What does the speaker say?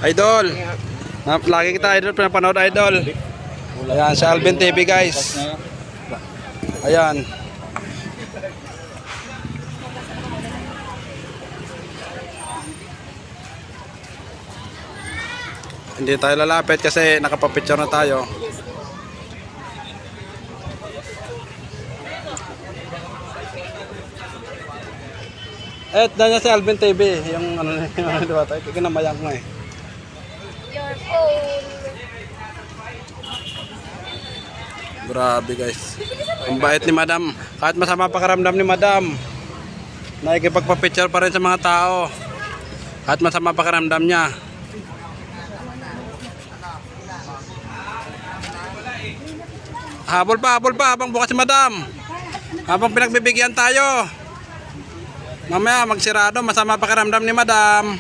Idol. Lagi kita idol, pinapanood idol. Ayan, sa Alvin TV guys. Ayan. Hindi tayo lalapit kasi nakapapicture na tayo. Eh, dahil si Alvin TV, yung ano diba tayo, kinamayak mo eh. Your phone. Grabe guys. Ang bait ni Madam. Kahit masama pakaramdam ni Madam, nakikipagpa-picture pa rin sa mga tao. Kahit masama pakaramdam niya. Habol pa habang bukas si Madam. Habang pinagbibigyan tayo. Mamaya magsirado, masama pakaramdam ni Madam.